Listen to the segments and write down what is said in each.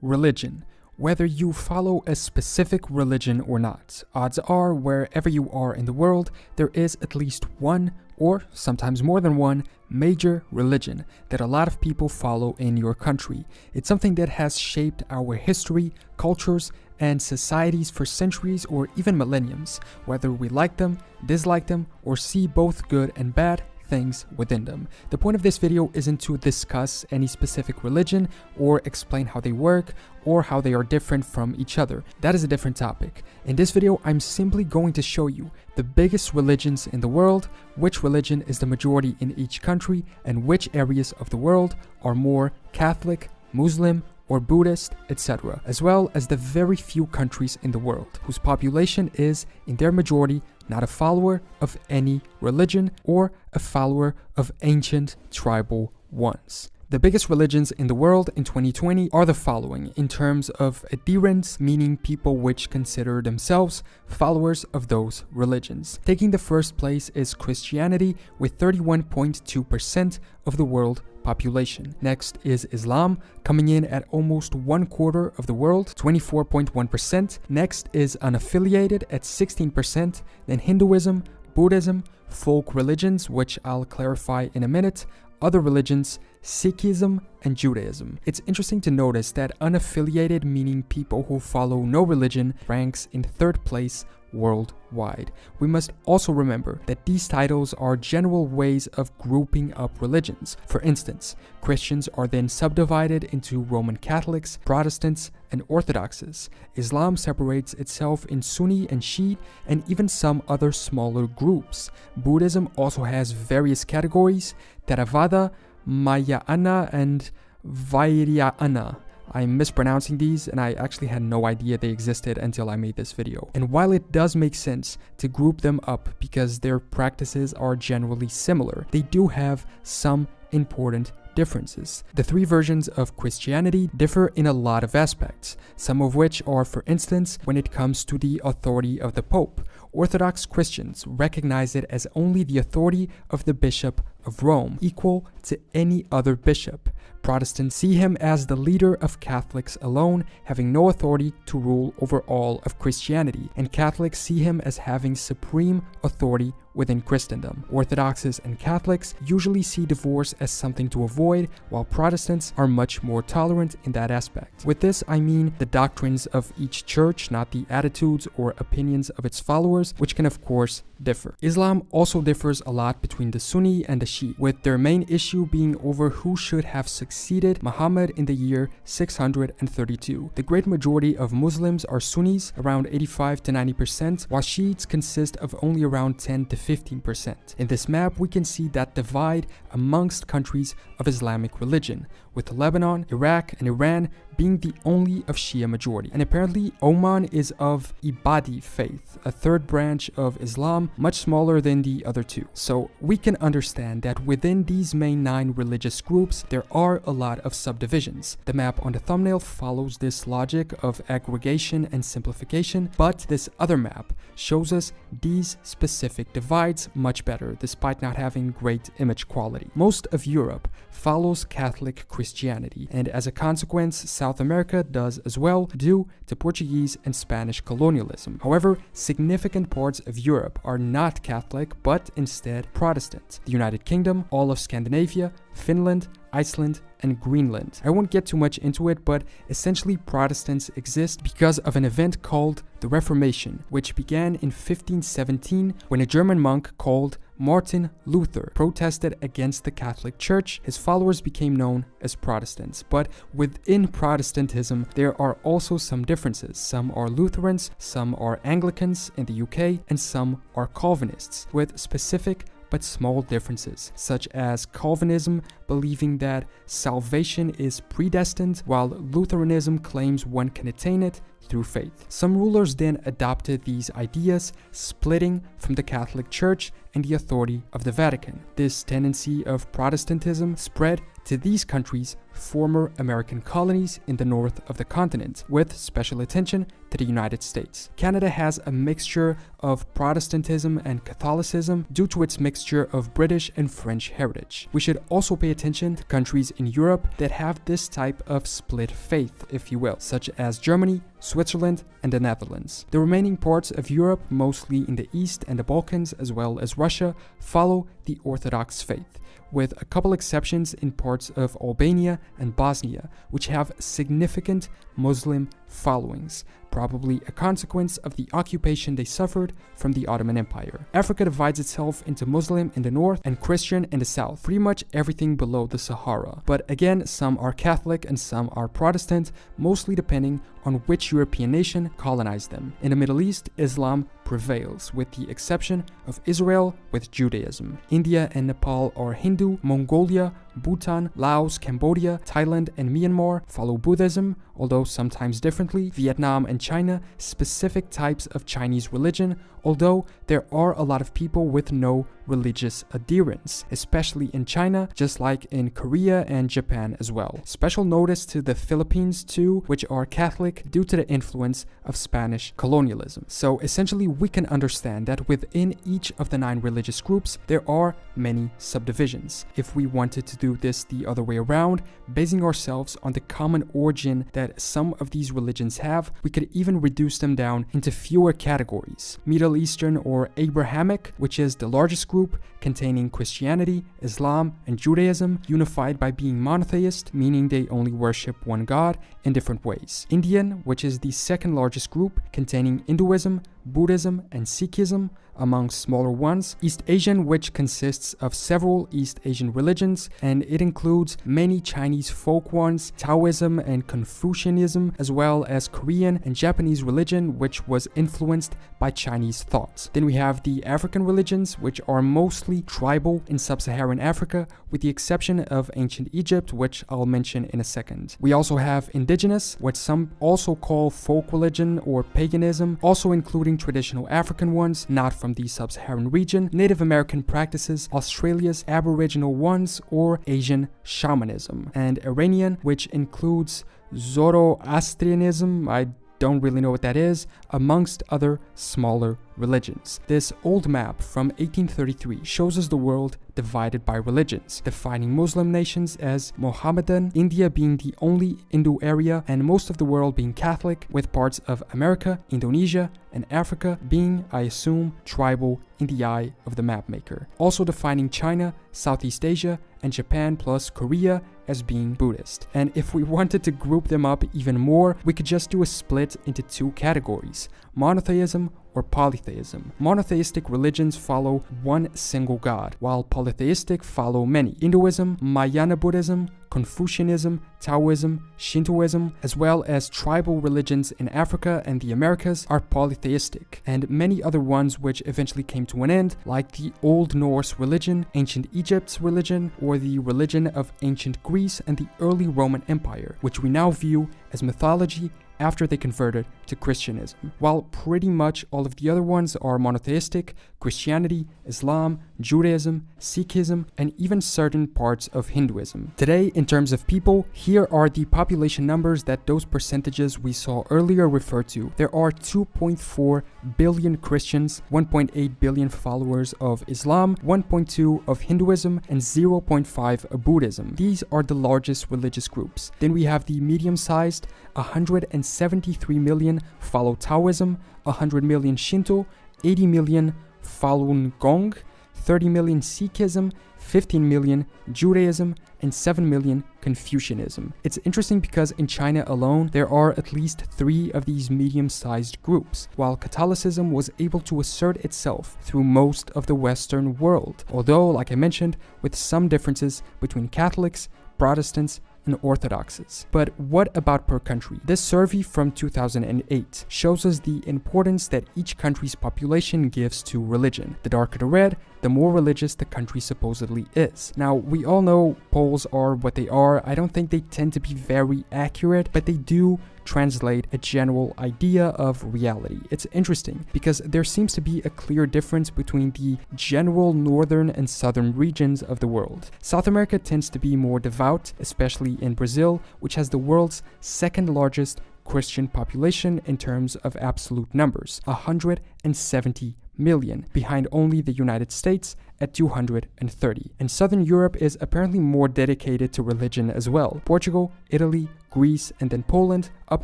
Religion. Whether you follow a specific religion or not, odds are wherever you are in the world, there is at least one, or sometimes more than one, major religion that a lot of people follow in your country. It's something that has shaped our history, cultures, and societies for centuries or even millenniums, whether we like them, dislike them, or see both good and bad things within them. The point of this video isn't to discuss any specific religion or explain how they work or how they are different from each other. That is a different topic. In this video, I'm simply going to show you the biggest religions in the world, which religion is the majority in each country, and which areas of the world are more Catholic, Muslim, or Buddhist, etc., as well as the very few countries in the world whose population is, in their majority, not a follower of any religion or a follower of ancient tribal ones. The biggest religions in the world in 2020 are the following in terms of adherents, meaning people which consider themselves followers of those religions. Taking the first place is Christianity with 31.2% of the world population. Next is Islam, coming in at almost 1/4 of the world, 24.1%. Next is unaffiliated at 16%. Then Hinduism, Buddhism, folk religions, which I'll clarify in a minute, other religions, Sikhism, and Judaism. It's interesting to notice that unaffiliated, meaning people who follow no religion, ranks in third place worldwide. We must also remember that these titles are general ways of grouping up religions. For instance, Christians are then subdivided into Roman Catholics, Protestants, and Orthodoxes. Islam separates itself in Sunni and Shiite, and even some other smaller groups. Buddhism also has various categories: Theravada, Mahayana, and Vajrayana. I'm mispronouncing these, and I actually had no idea they existed until I made this video. And while it does make sense to group them up because their practices are generally similar, they do have some important differences. The three versions of Christianity differ in a lot of aspects, some of which are, for instance, when it comes to the authority of the Pope. Orthodox Christians recognize it as only the authority of the Bishop of Rome, equal to any other bishop. Protestants see him as the leader of Catholics alone, having no authority to rule over all of Christianity, and Catholics see him as having supreme authority within Christendom. Orthodoxes and Catholics usually see divorce as something to avoid, while Protestants are much more tolerant in that aspect. With this, I mean the doctrines of each church, not the attitudes or opinions of its followers, which can of course differ. Islam also differs a lot between the Sunni and the Shiite, with their main issue being over who should have succeeded Muhammad in the year 632. The great majority of Muslims are Sunnis, around 85 to 90%, while Shiites consist of only around 10 to 15%. In this map, we can see that divide amongst countries of Islamic religion, with Lebanon, Iraq, and Iran being the only of Shia majority. And apparently, Oman is of Ibadi faith, a third branch of Islam, much smaller than the other two. So we can understand that within these main 9 religious groups, there are a lot of subdivisions. The map on the thumbnail follows this logic of aggregation and simplification, but this other map shows us these specific divides much better, despite not having great image quality. Most of Europe follows Catholic Christianity, and as a consequence, South America does as well, due to Portuguese and Spanish colonialism. However, significant parts of Europe are not Catholic, but instead Protestant. The United Kingdom, all of Scandinavia, Finland, Iceland, and Greenland. I won't get too much into it, but essentially Protestants exist because of an event called the Reformation, which began in 1517 when a German monk called Martin Luther protested against the Catholic Church. His followers became known as Protestants, but within Protestantism there are also some differences. Some are Lutherans, some are Anglicans in the UK, and some are Calvinists, with specific but small differences, such as Calvinism believing that salvation is predestined, while Lutheranism claims one can attain it through faith. Some rulers then adopted these ideas, splitting from the Catholic Church and the authority of the Vatican. This tendency of Protestantism spread to these countries, former American colonies in the north of the continent, with special attention to the United States. Canada has a mixture of Protestantism and Catholicism due to its mixture of British and French heritage. We should also pay attention to countries in Europe that have this type of split faith, if you will, such as Germany, Switzerland, and the Netherlands. The remaining parts of Europe, mostly in the East and the Balkans, as well as Russia, follow the Orthodox faith, with a couple exceptions in parts of Albania and Bosnia, which have significant Muslim followings, probably a consequence of the occupation they suffered from the Ottoman Empire. Africa divides itself into Muslim in the north and Christian in the south, pretty much everything below the Sahara. But again, some are Catholic and some are Protestant, mostly depending on which European nation colonized them. In the Middle East, Islam prevails, with the exception of Israel with Judaism. India and Nepal are Hindu, Mongolia, Bhutan, Laos, Cambodia, Thailand, and Myanmar follow Buddhism, although sometimes differently. Vietnam and China, specific types of Chinese religion, although there are a lot of people with no religious adherence, especially in China, just like in Korea and Japan as well. Special notice to the Philippines too, which are Catholic due to the influence of Spanish colonialism. So essentially we can understand that within each of the 9 religious groups, there are many subdivisions. If we wanted to do this the other way around, basing ourselves on the common origin that some of these religions have, we could even reduce them down into fewer categories. Middle Eastern or Abrahamic, which is the largest group, containing Christianity, Islam, and Judaism, unified by being monotheist, meaning they only worship one God in different ways. Indian, which is the second largest group, containing Hinduism, Buddhism, and Sikhism, among smaller ones. East Asian, which consists of several East Asian religions, and it includes many Chinese folk ones, Taoism and Confucianism, as well as Korean and Japanese religion, which was influenced by Chinese thoughts. Then we have the African religions, which are mostly tribal in sub-Saharan Africa, with the exception of ancient Egypt, which I'll mention in a second. We also have indigenous, what some also call folk religion or paganism, also including traditional African ones, not from the sub-Saharan region, Native American practices, Australia's Aboriginal ones, or Asian shamanism, and Iranian, which includes Zoroastrianism, I don't really know what that is, amongst other smaller religions. This old map from 1833 shows us the world divided by religions, defining Muslim nations as Mohammedan, India being the only Hindu area, and most of the world being Catholic, with parts of America, Indonesia, and Africa being, I assume, tribal in the eye of the map maker. Also defining China, Southeast Asia, and Japan plus Korea as being Buddhist. And if we wanted to group them up even more, we could just do a split into 2 categories: monotheism or polytheism. Monotheistic religions follow one single god, while polytheistic follow many. Hinduism, Mahayana Buddhism, Confucianism, Taoism, Shintoism, as well as tribal religions in Africa and the Americas are polytheistic, and many other ones which eventually came to an end, like the Old Norse religion, ancient Egypt's religion, or the religion of ancient Greece and the early Roman Empire, which we now view as mythology after they converted to Christianism, while pretty much all of the other ones are monotheistic: Christianity, Islam, Judaism, Sikhism, and even certain parts of Hinduism. Today, in terms of people, here are the population numbers that those percentages we saw earlier refer to. There are 2.4 billion Christians, 1.8 billion followers of Islam, 1.2 of Hinduism, and 0.5 of Buddhism. These are the largest religious groups. Then we have the medium-sized, 173 million follow Taoism, 100 million Shinto, 80 million Falun Gong, 30 million Sikhism, 15 million Judaism, and 7 million Confucianism. It's interesting because in China alone, there are at least 3 of these medium-sized groups, while Catholicism was able to assert itself through most of the Western world, although, like I mentioned, with some differences between Catholics, Protestants, and Orthodoxes. But what about per country? This survey from 2008 shows us the importance that each country's population gives to religion. The darker the red, the more religious the country supposedly is. Now, we all know polls are what they are. I don't think they tend to be very accurate, but they do translate a general idea of reality. It's interesting because there seems to be a clear difference between the general northern and southern regions of the world. South America tends to be more devout, especially in Brazil, which has the world's second largest Christian population in terms of absolute numbers, 170 million, behind only the United States at 230. And Southern Europe is apparently more dedicated to religion as well. Portugal, Italy, Greece, and then Poland up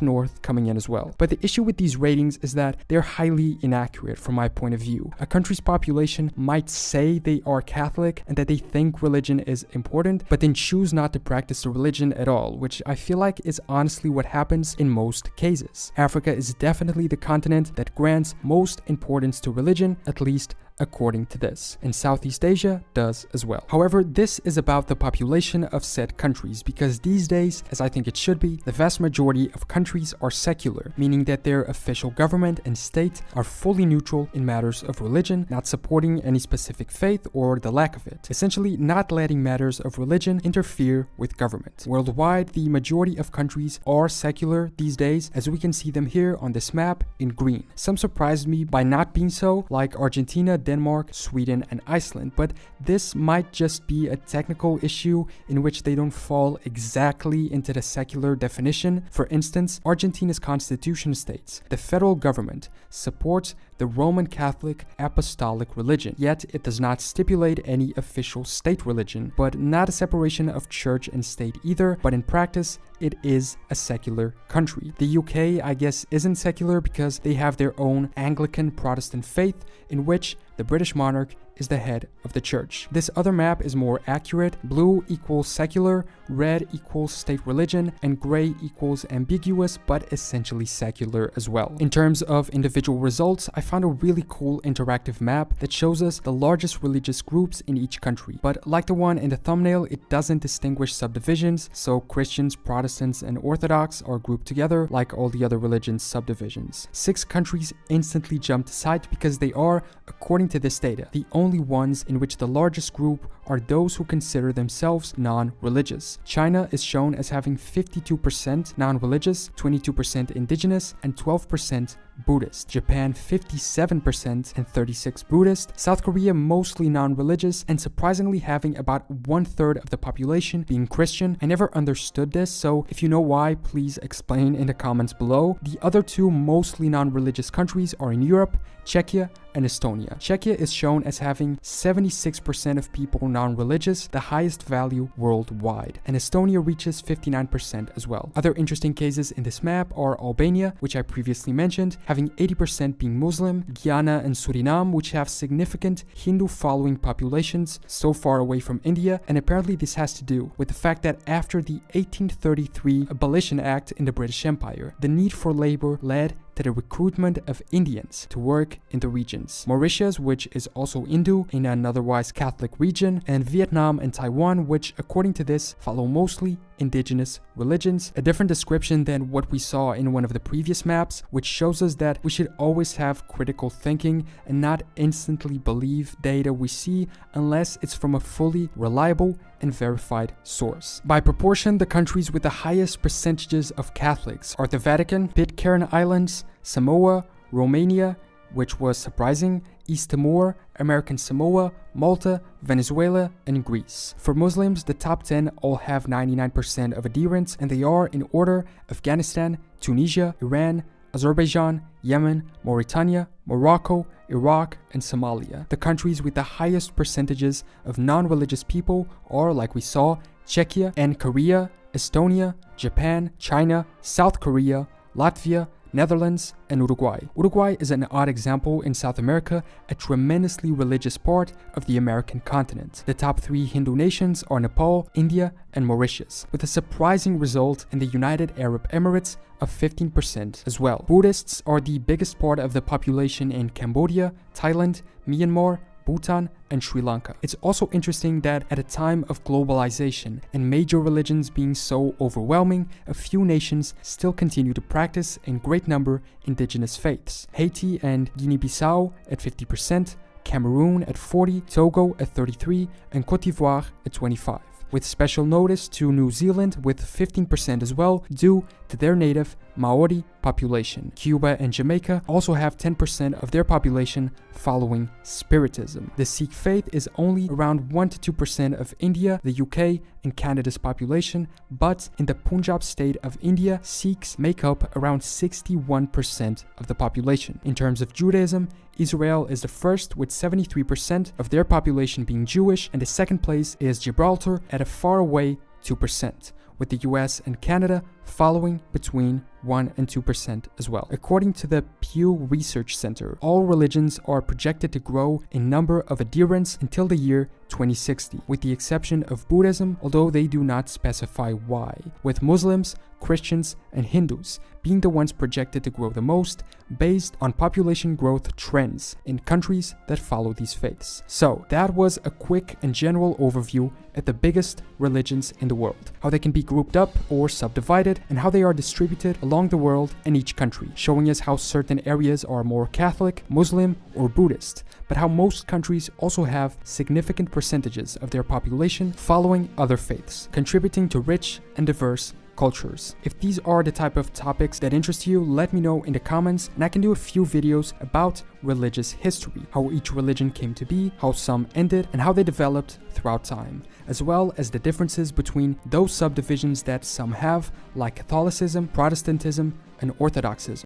north coming in as well. But the issue with these ratings is that they're highly inaccurate from my point of view. A country's population might say they are Catholic and that they think religion is important, but then choose not to practice the religion at all, which I feel like is honestly what happens in most cases. Africa is definitely the continent that grants most importance to religion, at least according to this, and Southeast Asia does as well. However, this is about the population of said countries, because these days, as I think it should be, the vast majority of countries are secular, meaning that their official government and state are fully neutral in matters of religion, not supporting any specific faith or the lack of it, essentially not letting matters of religion interfere with government. Worldwide, the majority of countries are secular these days, as we can see them here on this map in green. Some surprised me by not being so, like Argentina, Denmark, Sweden, and Iceland, but this might just be a technical issue in which they don't fall exactly into the secular definition. For instance, Argentina's constitution states the federal government supports the Roman Catholic apostolic religion, yet it does not stipulate any official state religion, but not a separation of church and state either, but in practice, it is a secular country. The UK, I guess, isn't secular because they have their own Anglican Protestant faith in which the British monarch is the head of the church. This other map is more accurate. Blue equals secular, red equals state religion, and gray equals ambiguous but essentially secular as well. In terms of individual results, I found a really cool interactive map that shows us the largest religious groups in each country. But like the one in the thumbnail, it doesn't distinguish subdivisions, so Christians, Protestants, and Orthodox are grouped together like all the other religions' subdivisions. 6 countries instantly jumped to sight because they are, according to this data, the only ones in which the largest group are those who consider themselves non-religious. China is shown as having 52% non-religious, 22% indigenous, and 12% Buddhist. Japan 57% and 36% Buddhist. South Korea mostly non-religious and surprisingly having about 1/3 of the population being Christian. I never understood this, so if you know why, please explain in the comments below. The other 2 mostly non-religious countries are in Europe, Czechia and Estonia. Czechia is shown as having 76% of people non-religious, the highest value worldwide, and Estonia reaches 59% as well. Other interesting cases in this map are Albania, which I previously mentioned, having 80% being Muslim, Guyana and Suriname, which have significant Hindu-following populations so far away from India, and apparently this has to do with the fact that after the 1833 Abolition Act in the British Empire, the need for labor led to the recruitment of Indians to work in the regions. Mauritius, which is also Hindu in an otherwise Catholic region, and Vietnam and Taiwan, which according to this follow mostly indigenous religions. A different description than what we saw in one of the previous maps, which shows us that we should always have critical thinking and not instantly believe data we see unless it's from a fully reliable and verified source. By proportion, the countries with the highest percentages of Catholics are the Vatican, Pitcairn Islands, Samoa, Romania, which was surprising, East Timor, American Samoa, Malta, Venezuela, and Greece. For Muslims, the top 10 all have 99% of adherents, and they are in order: Afghanistan, Tunisia, Iran, Azerbaijan, Yemen, Mauritania, Morocco, Iraq, and Somalia. The countries with the highest percentages of non-religious people are, like we saw, Czechia and Korea, Estonia, Japan, China, South Korea, Latvia, Netherlands, and Uruguay. Uruguay is an odd example in South America, a tremendously religious part of the American continent. The top 3 Hindu nations are Nepal, India, and Mauritius, with a surprising result in the United Arab Emirates of 15% as well. Buddhists are the biggest part of the population in Cambodia, Thailand, Myanmar, Bhutan, and Sri Lanka. It's also interesting that at a time of globalization and major religions being so overwhelming, a few nations still continue to practice in great number indigenous faiths. Haiti and Guinea-Bissau at 50%, Cameroon at 40%, Togo at 33%, and Cote d'Ivoire at 25%. With special notice to New Zealand with 15% as well, due to their native Maori population. Cuba and Jamaica also have 10% of their population following Spiritism. The Sikh faith is only around 1 to 2% of India, the UK, and Canada's population, but in the Punjab state of India, Sikhs make up around 61% of the population. In terms of Judaism, Israel is the first with 73% of their population being Jewish, and the second place is Gibraltar at a far away 2%, with the US and Canada following between 1 and 2% as well. According to the Pew Research Center, all religions are projected to grow in number of adherents until the year 2060, with the exception of Buddhism, although they do not specify why, with Muslims, Christians, and Hindus being the ones projected to grow the most based on population growth trends in countries that follow these faiths. So that was a quick and general overview at the biggest religions in the world, how they can be grouped up or subdivided, and how they are distributed along the world and each country, showing us how certain areas are more Catholic, Muslim, or Buddhist, but how most countries also have significant percentages of their population following other faiths, contributing to rich and diverse cultures. If these are the type of topics that interest you, let me know in the comments, and I can do a few videos about religious history, how each religion came to be, how some ended, and how they developed throughout time, as well as the differences between those subdivisions that some have, like Catholicism, Protestantism, and Orthodoxism.